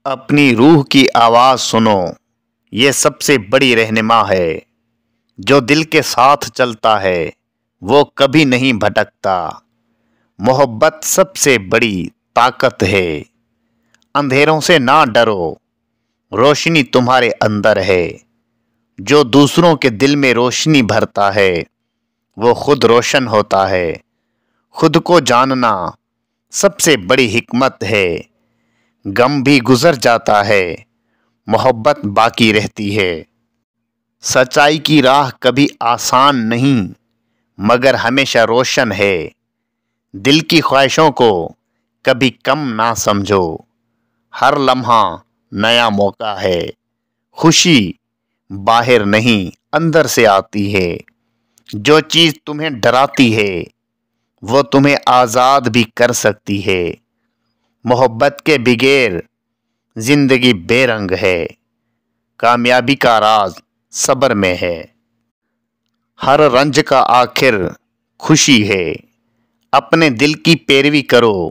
اپنی روح کی آواز سنو، یہ سب سے بڑی رہنما ہے۔ جو دل کے ساتھ چلتا ہے وہ کبھی نہیں بھٹکتا۔ محبت سب سے بڑی طاقت ہے۔ اندھیروں سے نہ ڈرو، روشنی تمہارے اندر ہے۔ جو دوسروں کے دل میں روشنی بھرتا ہے وہ خود روشن ہوتا ہے۔ خود کو جاننا سب سے بڑی حکمت ہے۔ غم بھی گزر جاتا ہے، محبت باقی رہتی ہے۔ سچائی کی راہ کبھی آسان نہیں مگر ہمیشہ روشن ہے۔ دل کی خواہشوں کو کبھی کم نہ سمجھو، ہر لمحہ نیا موقع ہے۔ خوشی باہر نہیں اندر سے آتی ہے۔ جو چیز تمہیں ڈراتی ہے وہ تمہیں آزاد بھی کر سکتی ہے۔ محبت کے بغیر زندگی بے رنگ ہے۔ کامیابی کا راز صبر میں ہے۔ ہر رنج کا آخر خوشی ہے۔ اپنے دل کی پیروی کرو،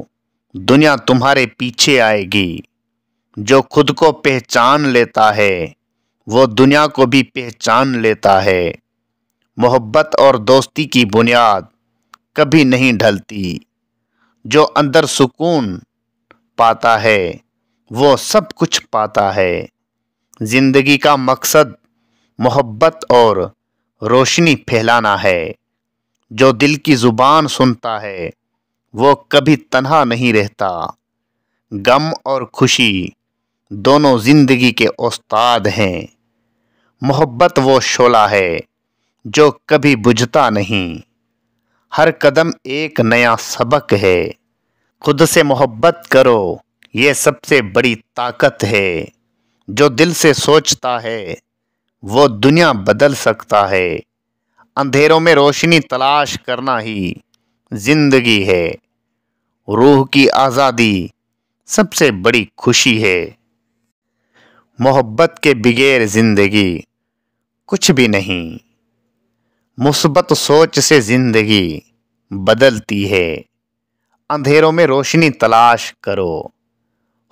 دنیا تمہارے پیچھے آئے گی۔ جو خود کو پہچان لیتا ہے وہ دنیا کو بھی پہچان لیتا ہے۔ محبت اور دوستی کی بنیاد کبھی نہیں ڈھلتی۔ جو اندر سکون پاتا ہے وہ سب کچھ پاتا ہے۔ زندگی کا مقصد محبت اور روشنی پھیلانا ہے۔ جو دل کی زبان سنتا ہے وہ کبھی تنہا نہیں رہتا۔ غم اور خوشی دونوں زندگی کے استاد ہیں۔ محبت وہ شعلہ ہے جو کبھی بجھتا نہیں۔ ہر قدم ایک نیا سبق ہے۔ خود سے محبت کرو، یہ سب سے بڑی طاقت ہے۔ جو دل سے سوچتا ہے وہ دنیا بدل سکتا ہے۔ اندھیروں میں روشنی تلاش کرنا ہی زندگی ہے۔ روح کی آزادی سب سے بڑی خوشی ہے۔ محبت کے بغیر زندگی کچھ بھی نہیں۔ مثبت سوچ سے زندگی بدلتی ہے۔ اندھیروں میں روشنی تلاش کرو۔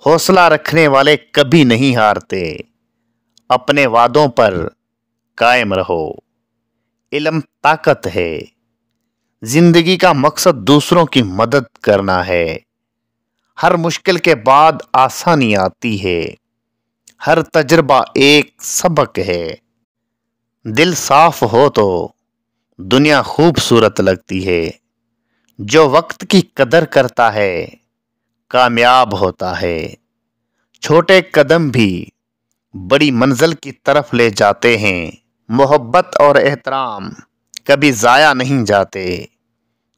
حوصلہ رکھنے والے کبھی نہیں ہارتے۔ اپنے وعدوں پر قائم رہو۔ علم طاقت ہے۔ زندگی کا مقصد دوسروں کی مدد کرنا ہے۔ ہر مشکل کے بعد آسانی آتی ہے۔ ہر تجربہ ایک سبق ہے۔ دل صاف ہو تو دنیا خوبصورت لگتی ہے۔ جو وقت کی قدر کرتا ہے کامیاب ہوتا ہے۔ چھوٹے قدم بھی بڑی منزل کی طرف لے جاتے ہیں۔ محبت اور احترام کبھی ضائع نہیں جاتے۔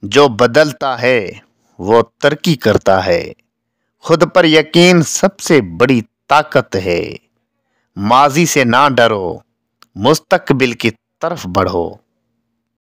جو بدلتا ہے وہ ترقی کرتا ہے۔ خود پر یقین سب سے بڑی طاقت ہے۔ ماضی سے نہ ڈرو، مستقبل کی طرف بڑھو۔